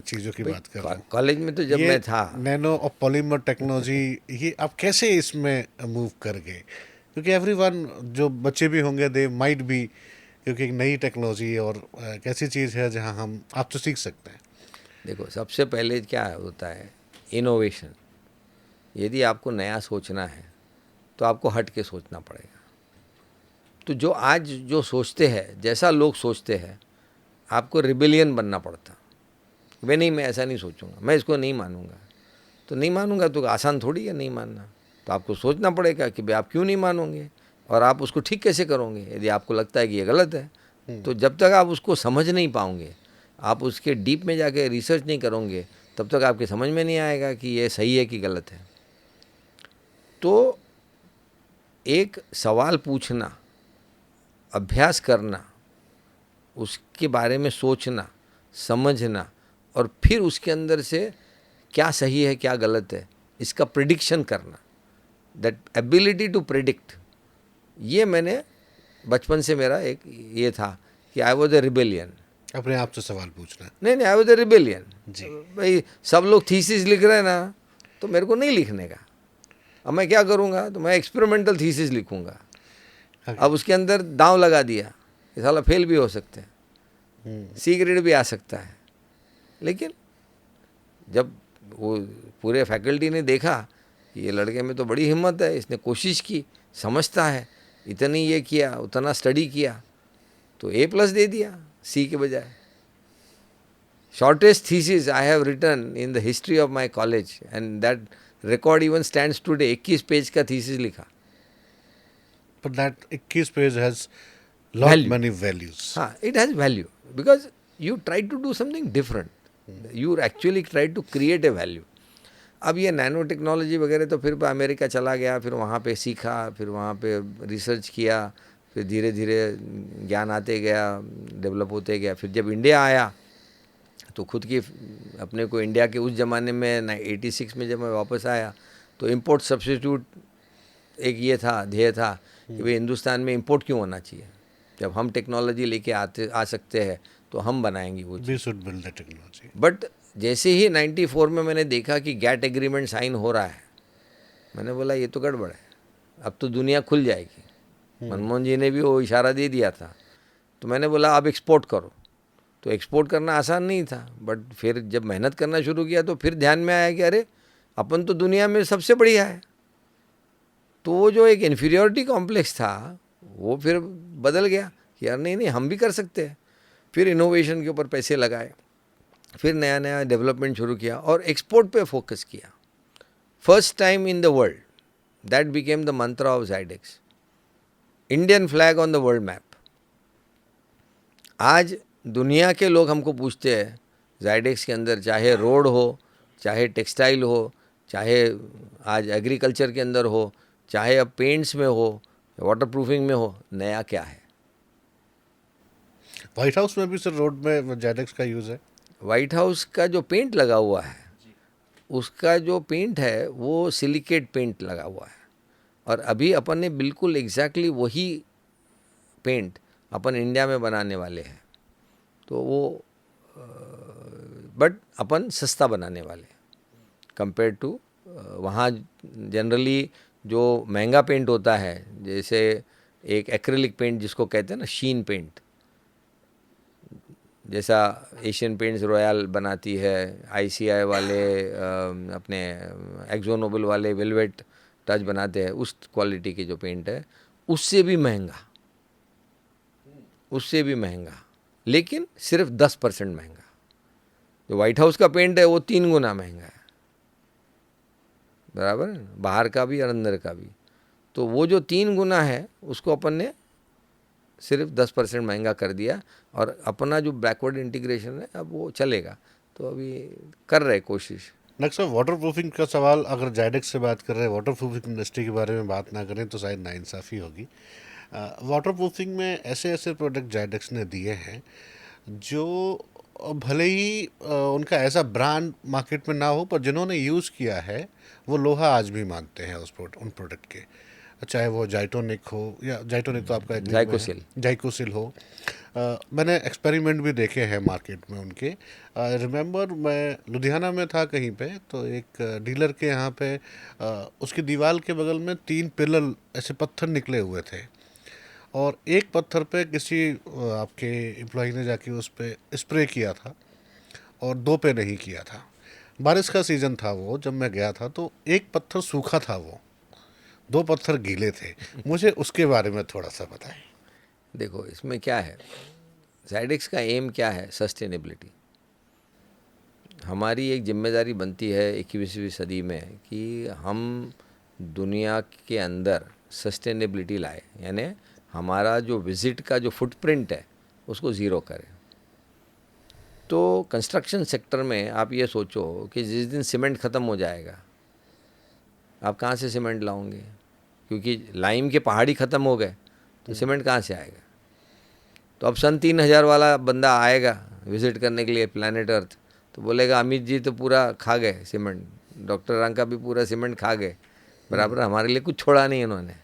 चीज़ों की बात कर रहा हूँ। कॉलेज में तो जब मैं था, नैनो और पॉलीमर टेक्नोलॉजी, ये आप कैसे इसमें मूव कर गए? क्योंकि एवरीवन, जो बच्चे भी होंगे, दे माइट बी, क्योंकि एक नई टेक्नोलॉजी और एक ऐसी चीज़ है जहाँ हम आप तो सीख सकते हैं। देखो सबसे पहले क्या होता है, इनोवेशन। यदि आपको नया सोचना है तो आपको हट के सोचना पड़ेगा। तो जो आज जो सोचते हैं, जैसा लोग सोचते हैं, आपको रिबेलियन बनना पड़ता। वे नहीं, मैं ऐसा नहीं सोचूंगा, मैं इसको नहीं मानूंगा। तो नहीं मानूंगा तो आसान थोड़ी है नहीं मानना। तो आपको सोचना पड़ेगा कि भाई आप क्यों नहीं मानोगे और आप उसको ठीक कैसे करोगे। यदि आपको लगता है कि ये गलत है, तो जब तक आप उसको समझ नहीं पाओगे, आप उसके डीप में जाके रिसर्च नहीं करोगे, तब तक आपके समझ में नहीं आएगा कि ये सही है कि गलत है। तो एक सवाल पूछना, अभ्यास करना, उसके बारे में सोचना, समझना, और फिर उसके अंदर से क्या सही है क्या गलत है इसका प्रिडिक्शन करना, दैट एबिलिटी टू प्रिडिक्ट, ये मैंने बचपन से मेरा एक ये था कि आई वॉज ए रिबेलियन। अपने आप से सवाल पूछना है। नहीं, आई वॉज ए रिबेलियन। जी। भाई सब लोग थीसिस लिख रहे हैं ना, तो मेरे को नहीं लिखने का। अब मैं क्या करूँगा, तो मैं एक्सपेरिमेंटल थीसिस लिखूँगा। अब उसके अंदर दांव लगा दिया, ये साला फेल भी हो सकते हैं, सी ग्रेड भी आ सकता है। लेकिन जब वो पूरे फैकल्टी ने देखा कि ये लड़के में तो बड़ी हिम्मत है, इसने कोशिश की, समझता है, इतनी ये किया, उतना स्टडी किया, तो A+ दे दिया सी के बजाय। Shortest thesis I have written in the history of my college and that record even stands today. 21 page का थीसिस लिखा। But that 21 page has lot Value. many values. हाँ, it has value because you try to do something different. You actually try to create a value. अब ये nano technology वगैरह तो फिर America चला गया, फिर वहाँ पे सीखा, फिर वहाँ पे रिसर्च किया, फिर धीरे धीरे ज्ञान आते गया, डेवलप होते गया। फिर जब इंडिया आया तो खुद की अपने को इंडिया के उस ज़माने में 86 में जब मैं वापस आया तो इंपोर्ट सब्स्टिट्यूट एक ये था, ध्येय था कि भाई हिंदुस्तान में इंपोर्ट क्यों होना चाहिए, जब हम टेक्नोलॉजी लेके आ सकते हैं तो हम बनाएंगे वो चीज़। We should build the technology. But जैसे ही 94 में मैंने देखा कि गैट एग्रीमेंट साइन हो रहा है, मैंने बोला ये तो गड़बड़ है, अब तो दुनिया खुल जाएगी। मनमोहन जी ने भी वो इशारा दे दिया था। तो मैंने बोला अब एक्सपोर्ट करो। तो एक्सपोर्ट करना आसान नहीं था, बट फिर जब मेहनत करना शुरू किया तो फिर ध्यान में आया कि अरे अपन तो दुनिया में सबसे बढ़िया है। तो वो जो एक इन्फीरियोरिटी कॉम्प्लेक्स था वो फिर बदल गया कि यार नहीं नहीं हम भी कर सकते हैं। फिर इनोवेशन के ऊपर पैसे लगाए, फिर नया नया डेवलपमेंट शुरू किया और एक्सपोर्ट पे फोकस किया। First time in the world that became the mantra of Zydex, Indian flag on the world map. आज दुनिया के लोग हमको पूछते हैं ज़ायडेक्स के अंदर, चाहे रोड हो, चाहे टेक्सटाइल हो, चाहे आज एग्रीकल्चर के अंदर हो, चाहे अब पेंट्स में हो, वाटर प्रूफिंग में हो, नया क्या है। व्हाइट हाउस में भी सर रोड में ज़ायडेक्स का यूज़ है। वाइट हाउस का जो पेंट लगा हुआ है, उसका जो पेंट है वो सिलिकेट पेंट लगा हुआ है। और अभी अपन ने बिल्कुल एग्जैक्टली वही पेंट अपन इंडिया में बनाने वाले हैं। तो वो बट अपन सस्ता बनाने वाले हैं कंपेयर टू वहाँ। जनरली जो महंगा पेंट होता है, जैसे एक एक्रिलिक पेंट जिसको कहते हैं ना, शीन पेंट, जैसा एशियन पेंट्स रॉयल बनाती है, ICI वाले अपने एक्जो नोबल वाले वेलवेट टच बनाते हैं, उस क्वालिटी की जो पेंट है, उससे भी महंगा, उससे भी महंगा, लेकिन सिर्फ 10% महंगा। जो वाइट हाउस का पेंट है वो 3 गुना महंगा है, बराबर है, बाहर का भी और अंदर का भी। तो वो जो 3 गुना है उसको अपन ने सिर्फ 10% महंगा कर दिया। और अपना जो बैकवर्ड इंटीग्रेशन है अब वो चलेगा, तो अभी कर रहे कोशिश। नेक्स्ट वाटर प्रूफिंग का सवाल, अगर ज़ायडेक्स से बात कर रहे हैं, वाटर प्रूफिंग इंडस्ट्री के बारे में बात ना करें तो शायद नाइंसाफ़ी होगी। वाटर प्रूफिंग में ऐसे ऐसे प्रोडक्ट ज़ायडेक्स ने दिए हैं जो भले ही उनका ऐसा ब्रांड मार्केट में ना हो, पर जिन्होंने यूज़ किया है वो लोहा आज भी मानते हैं उन प्रोडक्ट के, चाहे वो जाइटोनिक हो, या जाइटोनिक तो आपका जाइकोसिल हो। मैंने एक्सपेरिमेंट भी देखे हैं मार्केट में उनके। रिमेंबर मैं लुधियाना में था कहीं पे, तो एक डीलर के यहाँ पे उसकी दीवार के बगल में 3 पिलर ऐसे पत्थर निकले हुए थे, और एक पत्थर पे किसी आपके एम्प्लॉई ने जाके उस पर स्प्रे किया था और 2 पे नहीं किया था। बारिश का सीज़न था वो, जब मैं गया था तो एक पत्थर सूखा था, वो 2 पत्थर गीले थे। मुझे उसके बारे में थोड़ा सा बताएं। देखो इसमें क्या है, ज़ायडेक्स का एम क्या है, सस्टेनेबिलिटी। हमारी एक जिम्मेदारी बनती है 21वीं सदी में कि हम दुनिया के अंदर सस्टेनेबिलिटी लाए, यानी हमारा जो विज़िट का जो फुटप्रिंट है उसको ज़ीरो करें। तो कंस्ट्रक्शन सेक्टर में आप ये सोचो कि जिस दिन सीमेंट ख़त्म हो जाएगा, आप कहाँ से सीमेंट लाओगे, क्योंकि लाइम के पहाड़ी ख़त्म हो गए तो सीमेंट कहाँ से आएगा। तो अब सन 3000 वाला बंदा आएगा विज़िट करने के लिए प्लैनेट अर्थ, तो बोलेगा अमित जी तो पूरा खा गए सीमेंट, डॉक्टर रंका भी पूरा सीमेंट खा गए, बराबर, हमारे लिए कुछ छोड़ा नहीं इन्होंने।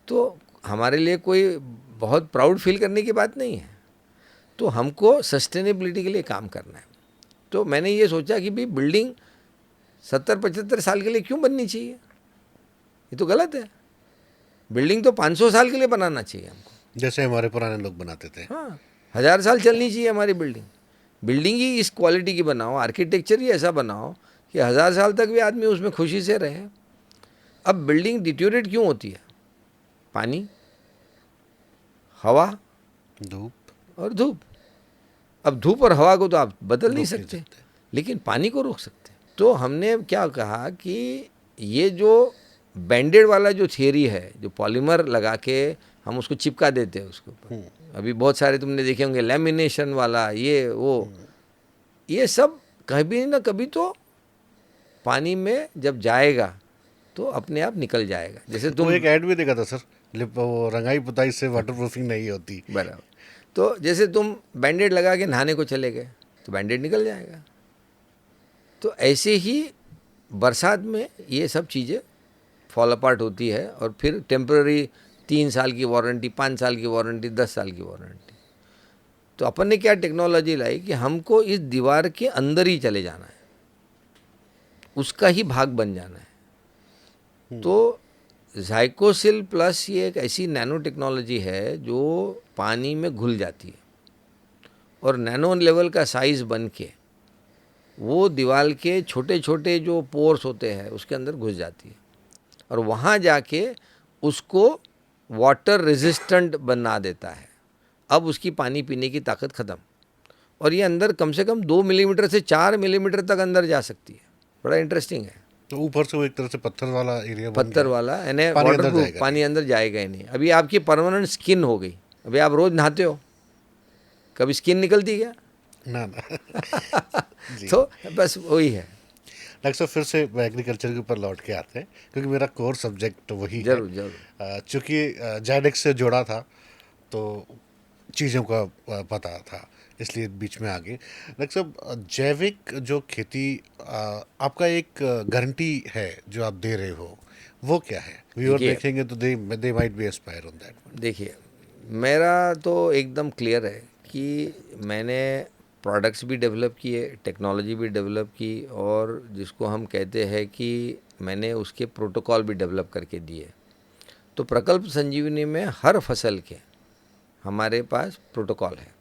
तो हमारे लिए कोई बहुत प्राउड फील करने की बात नहीं है। तो हमको सस्टेनेबिलिटी के लिए काम करना है। तो मैंने ये सोचा कि भाई बिल्डिंग 70-75 साल के लिए क्यों बननी चाहिए, ये तो गलत है। बिल्डिंग तो 500 साल के लिए बनाना चाहिए हमको, जैसे हमारे पुराने लोग बनाते थे। हाँ 1000 साल चलनी चाहिए हमारी बिल्डिंग। बिल्डिंग ही इस क्वालिटी की बनाओ, आर्किटेक्चर ही ऐसा बनाओ कि 1000 साल तक भी आदमी उसमें खुशी से रहे। अब बिल्डिंग डिट्योरेट क्यों होती है? पानी, हवा धूप और धूप। अब धूप और हवा को तो आप बदल नहीं रोक नहीं सकते, सकते। लेकिन पानी को रोक सकते। तो हमने क्या कहा कि ये जो बैंडेड वाला जो थियरी है, जो पॉलीमर लगा के हम उसको चिपका देते हैं उसके ऊपर, अभी बहुत सारे तुमने देखे होंगे लैमिनेशन वाला, ये वो, ये सब कभी ना कभी तो पानी में जब जाएगा तो अपने आप निकल जाएगा। जैसे वो तुम एक ऐड भी देखा था सर, वो रंगाई पुताई से वाटर प्रूफिंग नहीं होती। बराबर, तो जैसे तुम बैंडेड लगा के नहाने को चले गए तो बैंडेड निकल जाएगा। तो ऐसे ही बरसात में ये सब चीज़ें फॉल अपार्ट होती है और फिर टेम्पररी 3 साल की वारंटी, 5 साल की वारंटी, 10 साल की वारंटी। तो अपन ने क्या टेक्नोलॉजी लाई कि हमको इस दीवार के अंदर ही चले जाना है, उसका ही भाग बन जाना है। तो ज़ाइकोसिल प्लस ये एक ऐसी नैनो टेक्नोलॉजी है जो पानी में घुल जाती है और नैनो लेवल का साइज़ बन के वो दीवार के छोटे छोटे जो पोर्स होते हैं उसके अंदर घुस जाती है और वहाँ जाके उसको वाटर रेजिस्टेंट बना देता है। अब उसकी पानी पीने की ताकत ख़त्म, और ये अंदर कम से कम 2 मिलीमीटर से 4 मिलीमीटर तक अंदर जा सकती है। बड़ा इंटरेस्टिंग है। तो ऊपर से वो एक तरह से पत्थर वाला एरिया बन पत्थर गया। वाला यानी पानी अंदर वाटरप्रूफ, जाएगा पानी अंदर जाएगा ही नहीं। अभी आपकी परमानेंट स्किन हो गई। अभी आप रोज़ नहाते हो, कभी स्किन निकलती क्या? ना ना जी। तो बस वही है। डॉक्टर साहब फिर से एग्रीकल्चर के ऊपर लौट के आते हैं, क्योंकि मेरा कोर सब्जेक्ट वही है। जरूर जरूर। चूँकि जेनेटिक्स से जुड़ा था तो चीज़ों का पता था, इसलिए बीच में आ गए। डॉक्टर साहब जैविक जो खेती आपका एक गारंटी है जो आप दे रहे हो, वो क्या है? व्यूअर देखिए, देखेंगे तो they might be Aspire on that. देखिए मेरा तो एकदम क्लियर है कि मैंने प्रोडक्ट्स भी डेवलप किए, टेक्नोलॉजी भी डेवलप की, और जिसको हम कहते हैं कि मैंने उसके प्रोटोकॉल भी डेवलप करके दिए। तो प्रकल्प संजीवनी में हर फसल के हमारे पास प्रोटोकॉल है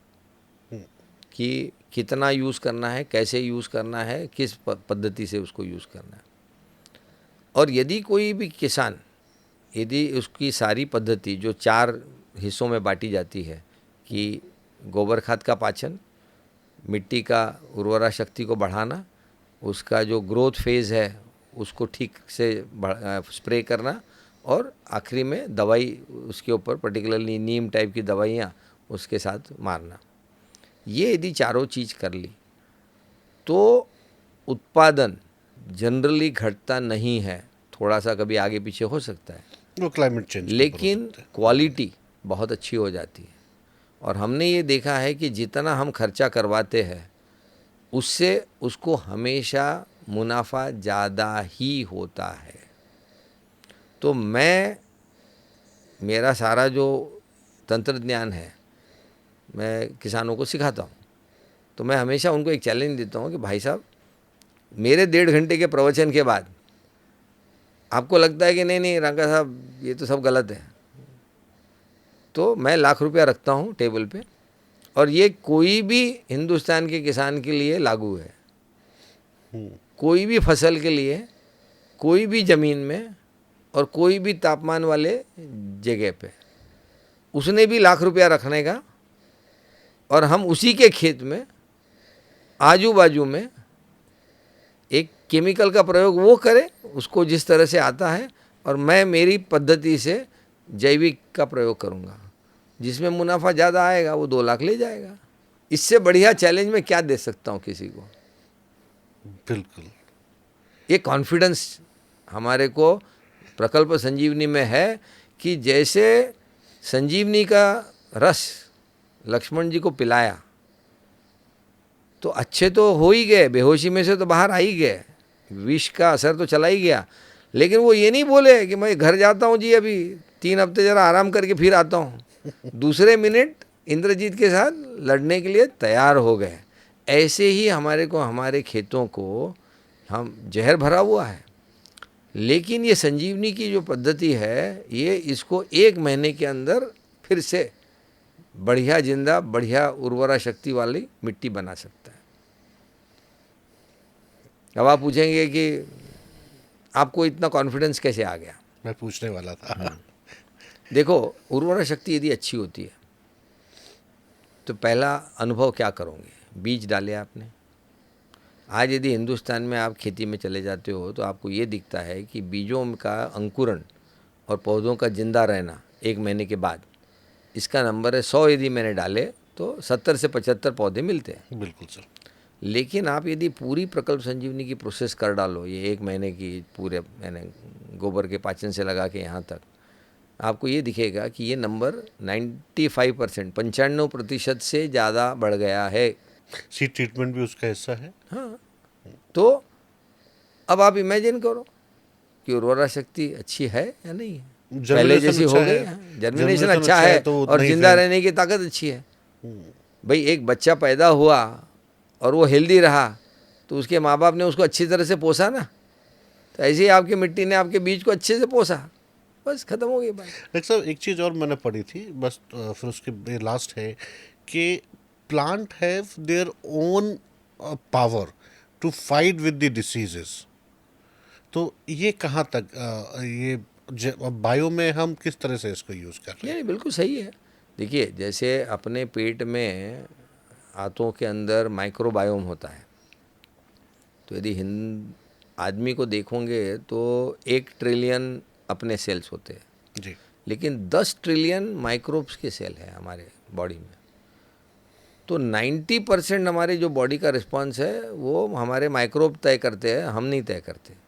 कि कितना यूज़ करना है, कैसे यूज़ करना है, किस पद्धति से उसको यूज़ करना है। और यदि कोई भी किसान, यदि उसकी सारी पद्धति जो 4 हिस्सों में बांटी जाती है कि गोबर खाद का पाचन, मिट्टी का उर्वरा शक्ति को बढ़ाना, उसका जो ग्रोथ फेज़ है उसको ठीक से स्प्रे करना, और आखिरी में दवाई उसके ऊपर, पर्टिकुलरली नीम टाइप की दवाइयाँ उसके साथ मारना। ये यदि चारों चीज़ कर ली तो उत्पादन जनरली घटता नहीं है, थोड़ा सा कभी आगे पीछे हो सकता है, वो क्लाइमेट चेंज लेकिन क्वालिटी बहुत अच्छी हो जाती है। और हमने ये देखा है कि जितना हम खर्चा करवाते हैं उससे उसको हमेशा मुनाफा ज़्यादा ही होता है। तो मेरा सारा जो तंत्र ज्ञान है मैं किसानों को सिखाता हूँ। तो मैं हमेशा उनको एक चैलेंज देता हूँ कि भाई साहब, मेरे 1.5 घंटे के प्रवचन के बाद आपको लगता है कि नहीं नहीं रंगा साहब ये तो सब गलत है, तो मैं लाख रुपया रखता हूँ टेबल पे, और ये कोई भी हिंदुस्तान के किसान के लिए लागू है। कोई भी फसल के लिए, कोई भी ज़मीन में और कोई भी तापमान वाले जगह पे, उसने भी लाख रुपया रखने का, और हम उसी के खेत में आजू बाजू में एक केमिकल का प्रयोग वो करे उसको जिस तरह से आता है, और मैं मेरी पद्धति से जैविक का प्रयोग करूँगा। जिसमें मुनाफा ज़्यादा आएगा वो 2 लाख ले जाएगा। इससे बढ़िया चैलेंज मैं क्या दे सकता हूँ किसी को? बिल्कुल। ये कॉन्फिडेंस हमारे को प्रकल्प संजीवनी में है कि जैसे संजीवनी का रस लक्ष्मण जी को पिलाया तो अच्छे तो हो ही गए, बेहोशी में से तो बाहर आ ही गए, विष का असर तो चला ही गया, लेकिन वो ये नहीं बोले कि मैं घर जाता हूँ जी, अभी 3 हफ्ते ज़रा आराम करके फिर आता हूँ, दूसरे मिनट इंद्रजीत के साथ लड़ने के लिए तैयार हो गए। ऐसे ही हमारे को, हमारे खेतों को हम जहर भरा हुआ है, लेकिन ये संजीवनी की जो पद्धति है, ये इसको 1 महीने के अंदर फिर से बढ़िया जिंदा, बढ़िया उर्वरा शक्ति वाली मिट्टी बना सकता है। अब आप पूछेंगे कि आपको इतना कॉन्फिडेंस कैसे आ गया? मैं पूछने वाला था। देखो, उर्वरा शक्ति यदि अच्छी होती है तो पहला अनुभव क्या करोगे? बीज डाले आपने। आज यदि हिंदुस्तान में आप खेती में चले जाते हो तो आपको ये दिखता है कि बीजों का अंकुरण और पौधों का जिंदा रहना 1 महीने के बाद, इसका नंबर है 100। यदि मैंने डाले तो 70 से 75 पौधे मिलते हैं। बिल्कुल सर। लेकिन आप यदि पूरी प्रकल्प संजीवनी की प्रोसेस कर डालो, ये 1 महीने की पूरे, मैंने गोबर के पाचन से लगा के यहाँ तक, आपको ये दिखेगा कि ये नंबर 95%, 95% से ज़्यादा बढ़ गया है। सीड ट्रीटमेंट भी उसका हिस्सा है। हाँ, तो अब आप इमेजिन करो कि उर्वरा शक्ति अच्छी है या नहीं है। पहले जैसी हो गई, जर्मिनेशन अच्छा है और जिंदा रहने की ताकत अच्छी है। भाई, एक बच्चा पैदा हुआ और वो हेल्दी रहा तो उसके माँ बाप ने उसको अच्छी तरह से पोसा ना, तो ऐसे ही आपकी मिट्टी ने आपके बीज को अच्छे से पोसा, बस खत्म हो गई बात। लेकिन सर एक चीज़ और मैंने पढ़ी थी, बस फिर उसके लास्ट है कि plant have their own power to fight with the diseases. तो ये कहाँ तक ये बायो में हम किस तरह से इसको यूज़ कर रहे हैं? नहीं, बिल्कुल सही है। देखिए, जैसे अपने पेट में, आंतों के अंदर माइक्रोबायोम होता है, तो यदि आदमी को देखोगे तो 1 ट्रिलियन अपने सेल्स होते हैं जी। लेकिन 10 ट्रिलियन माइक्रोब्स के सेल है हमारे बॉडी में। तो 90% हमारे जो बॉडी का रिस्पॉन्स है वो हमारे माइक्रोब तय करते हैं, हम नहीं तय करते।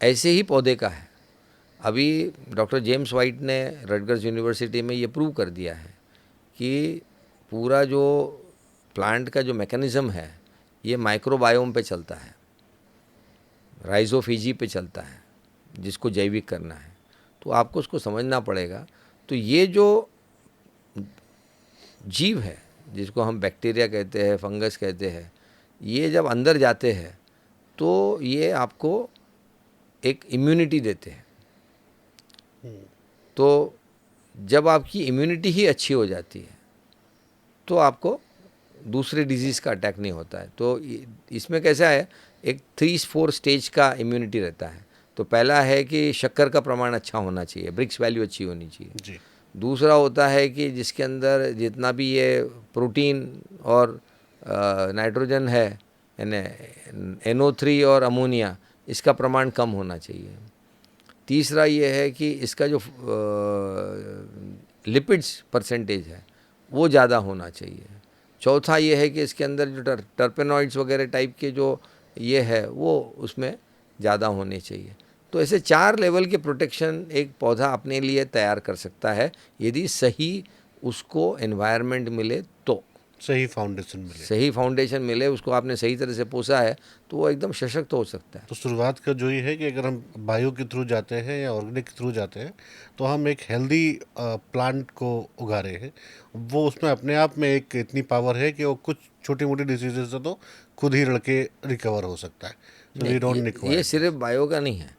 ऐसे ही पौधे का है। अभी डॉक्टर जेम्स वाइट ने रटगर्स यूनिवर्सिटी में ये प्रूव कर दिया है कि पूरा जो प्लांट का जो मैकेनिज़्म है ये माइक्रोबायोम पे चलता है, राइजोफिजी पे चलता है, जिसको जैविक करना है। तो आपको उसको समझना पड़ेगा। तो ये जो जीव है, जिसको हम बैक्टीरिया कहते हैं, फंगस कहते हैं, ये जब अंदर जाते हैं तो ये आपको एक इम्यूनिटी देते हैं। तो जब आपकी इम्यूनिटी ही अच्छी हो जाती है तो आपको दूसरे डिजीज़ का अटैक नहीं होता है। तो इसमें कैसा है, एक 3-4 स्टेज का इम्यूनिटी रहता है। तो पहला है कि शक्कर का प्रमाण अच्छा होना चाहिए, ब्रिक्स वैल्यू अच्छी होनी चाहिए जी। दूसरा होता है कि जिसके अंदर जितना भी ये प्रोटीन और नाइट्रोजन है, यानी NO3 और अमोनिया, इसका प्रमाण कम होना चाहिए। तीसरा ये है कि इसका जो लिपिड्स परसेंटेज है वो ज़्यादा होना चाहिए। चौथा ये है कि इसके अंदर जो टर्पेनॉइड्स वगैरह टाइप के जो ये है वो उसमें ज़्यादा होने चाहिए। तो ऐसे 4 लेवल के प्रोटेक्शन एक पौधा अपने लिए तैयार कर सकता है यदि सही उसको एनवायरनमेंट मिले तो। सही फाउंडेशन मिले। सही फाउंडेशन मिले, उसको आपने सही तरह से पोसा है तो वो एकदम सशक्त हो सकता है। तो शुरुआत का जो ये है कि अगर हम बायो के थ्रू जाते हैं या ऑर्गेनिक के थ्रू जाते हैं तो हम एक हेल्दी प्लांट को उगा रहे हैं। वो उसमें अपने आप में एक इतनी पावर है कि वो कुछ छोटी मोटी डिजीजेज से तो खुद ही लड़के रिकवर हो सकता है। So we don't ये require सिर्फ बायो का नहीं है,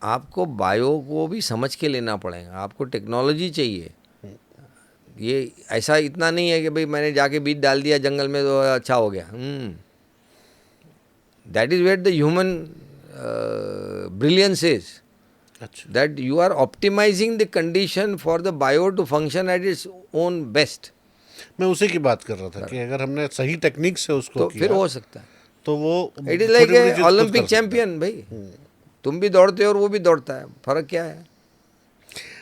आपको बायो को भी समझ के लेना पड़ेगा, आपको टेक्नोलॉजी चाहिए। ये ऐसा इतना नहीं है कि भाई मैंने जाके बीज डाल दिया जंगल में तो अच्छा हो गया। That is where the human brilliance is, अच्छा। That you are optimising the condition for the bio to function at its own best. मैं उसी की बात कर रहा था कि अगर हमने सही टेक्निक से उसको तो किया फिर हो सकता है। तो वो इट इज़ लाइक छोटी-मोटी चीज़ खुद ओलंपिक कर सकता है। चैंपियन। भाई तुम भी दौड़ते हो और वो भी दौड़ता है, फर्क क्या है?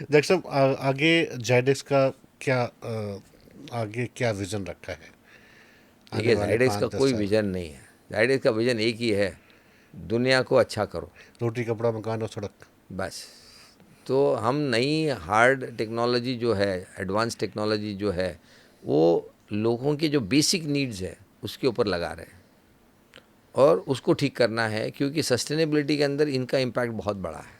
डॉक्टर साहब आगे जायडेक्स का क्या आगे क्या विजन रखा है? देखिए, जायडेक्स का 5-10 कोई साल। विजन नहीं है। जायडेक्स का विजन एक ही है, दुनिया को अच्छा करो, रोटी कपड़ा मकान और सड़क। बस। तो हम नई हार्ड टेक्नोलॉजी जो है, एडवांस टेक्नोलॉजी जो है, वो लोगों की जो बेसिक नीड्स है उसके ऊपर लगा रहे हैं और उसको ठीक करना है, क्योंकि सस्टेनेबिलिटी के अंदर इनका इम्पैक्ट बहुत बड़ा है।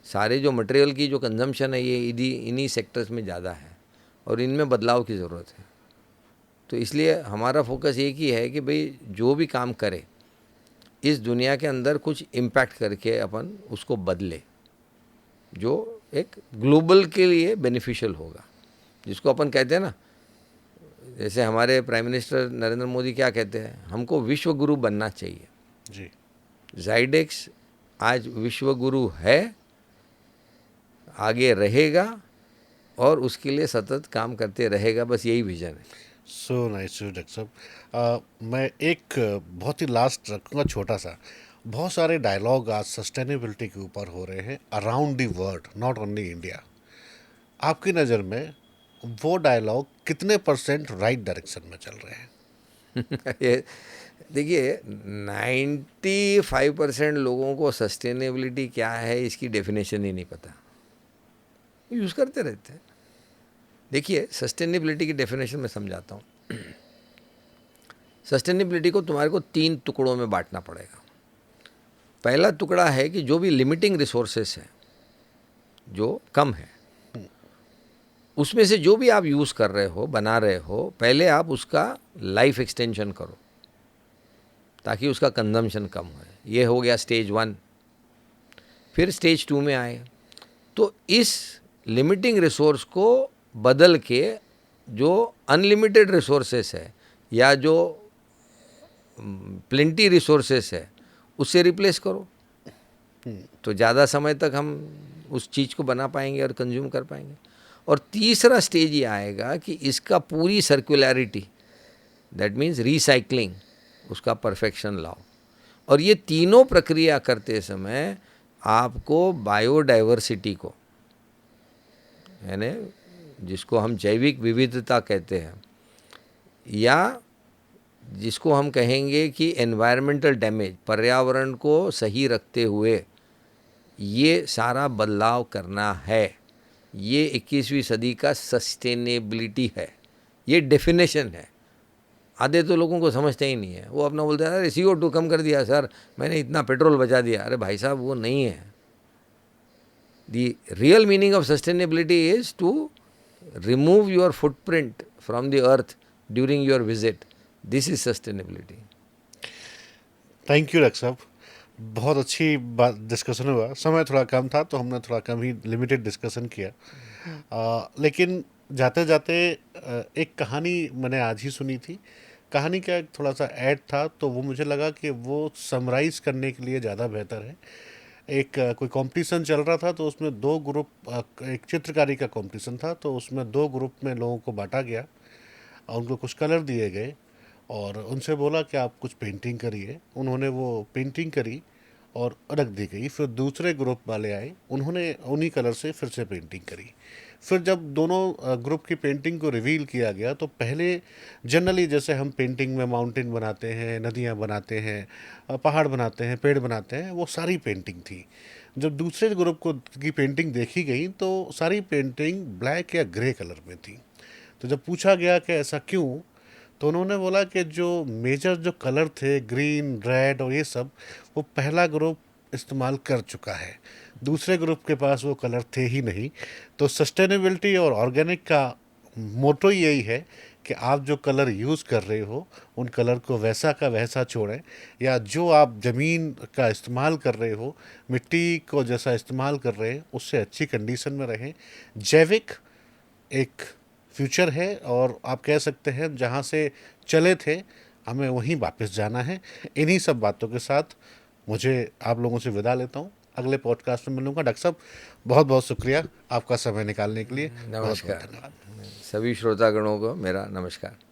सारे जो मटेरियल की जो कंजम्पशन है ये इन्हीं सेक्टर्स में ज़्यादा है और इनमें बदलाव की ज़रूरत है। तो इसलिए हमारा फोकस एक ही है कि भाई जो भी काम करे इस दुनिया के अंदर कुछ इम्पैक्ट करके अपन उसको बदले, जो एक ग्लोबल के लिए बेनिफिशियल होगा, जिसको अपन कहते हैं ना, जैसे हमारे प्राइम मिनिस्टर नरेंद्र मोदी क्या कहते हैं, हमको विश्व गुरु बनना चाहिए जी। जाइडेक्स आज विश्व गुरु है, आगे रहेगा और उसके लिए सतत काम करते रहेगा, बस यही विजन है। सो नाइस डॉक्टर साहब। मैं एक बहुत ही लास्ट रखूँगा छोटा सा। बहुत सारे डायलॉग आज सस्टेनेबिलिटी के ऊपर हो रहे हैं around the world, not only India. आपकी नज़र में वो डायलॉग कितने % राइट डायरेक्शन में चल रहे हैं? ये देखिए 95% लोगों को सस्टेनेबिलिटी क्या है इसकी डेफिनेशन ही नहीं पता, यूज़ करते रहते हैं। देखिए सस्टेनेबिलिटी की डेफिनेशन मैं समझाता हूँ। सस्टेनेबिलिटी को तुम्हारे को 3 टुकड़ों में बांटना पड़ेगा। पहला टुकड़ा है कि जो भी लिमिटिंग रिसोर्सेस हैं, जो कम है, उसमें से जो भी आप यूज़ कर रहे हो, बना रहे हो, पहले आप उसका लाइफ एक्सटेंशन करो ताकि उसका कंजम्पशन कम हो। ये हो गया स्टेज 1। फिर स्टेज 2 में आए तो इस लिमिटिंग रिसोर्स को बदल के जो अनलिमिटेड रिसोर्सेस है या जो प्लेंटी रिसोर्सेस है उससे रिप्लेस करो, तो ज़्यादा समय तक हम उस चीज़ को बना पाएंगे और कंज्यूम कर पाएंगे। और तीसरा स्टेज ये आएगा कि इसका पूरी सर्कुलैरिटी, दैट मीन्स रिसाइकलिंग, उसका परफेक्शन लाओ। और ये तीनों प्रक्रिया करते समय आपको बायोडाइवर्सिटी को, यानी जिसको हम जैविक विविधता कहते हैं, या जिसको हम कहेंगे कि एनवायरमेंटल डैमेज, पर्यावरण को सही रखते हुए ये सारा बदलाव करना है। ये 21वीं सदी का सस्टेनेबिलिटी है, ये डेफिनेशन है। आधे तो लोगों को समझते ही नहीं है, वो अपना बोलते हैं अरे CO2 कम कर दिया सर, मैंने इतना पेट्रोल बचा दिया। अरे भाई साहब वो नहीं है। The real meaning of sustainability is to remove your footprint from the earth during your visit. This is sustainability. Thank you doctor साहब, बहुत अच्छी बात डिस्कशन हुआ। समय थोड़ा कम था तो हमने थोड़ा कम ही लिमिटेड डिस्कशन किया। लेकिन जाते जाते एक कहानी मैंने आज ही सुनी थी। कहानी का एक थोड़ा सा ऐड था तो वो मुझे लगा कि वो समराइज़ करने के लिए ज़्यादा बेहतर है। एक कोई कंपटीशन चल रहा था तो उसमें 2 ग्रुप, एक चित्रकारी का कंपटीशन था तो उसमें 2 ग्रुप में लोगों को बांटा गया और उनको कुछ कलर दिए गए और उनसे बोला कि आप कुछ पेंटिंग करिए। उन्होंने वो पेंटिंग करी और रख दी गई। फिर दूसरे ग्रुप वाले आए, उन्होंने उन्हीं कलर से फिर से पेंटिंग करी। फिर जब दोनों ग्रुप की पेंटिंग को रिवील किया गया तो पहले जनरली जैसे हम पेंटिंग में माउंटेन बनाते हैं, नदियाँ बनाते हैं, पहाड़ बनाते हैं, पेड़ बनाते हैं, वो सारी पेंटिंग थी। जब दूसरे ग्रुप को की पेंटिंग देखी गई तो सारी पेंटिंग ब्लैक या ग्रे कलर में थी। तो जब पूछा गया कि ऐसा क्यों, तो उन्होंने बोला कि जो मेजर जो कलर थे, ग्रीन, रेड और ये सब, वो पहला ग्रुप इस्तेमाल कर चुका है, दूसरे ग्रुप के पास वो कलर थे ही नहीं। तो सस्टेनेबिलिटी और ऑर्गेनिक का मोटो यही है कि आप जो कलर यूज़ कर रहे हो उन कलर को वैसा का वैसा छोड़ें, या जो आप ज़मीन का इस्तेमाल कर रहे हो, मिट्टी को जैसा इस्तेमाल कर रहे हैं, उससे अच्छी कंडीशन में रहें। जैविक एक फ्यूचर है और आप कह सकते हैं जहाँ से चले थे हमें वहीं वापस जाना है। इन्हीं सब बातों के साथ मुझे आप लोगों से विदा लेता हूँ। अगले पॉडकास्ट में मिलूंगा। डॉक्टर साहब बहुत बहुत शुक्रिया आपका समय निकालने के लिए। बहुत बहुत नमस्कार धन्यवाद। सभी श्रोतागणों को मेरा नमस्कार।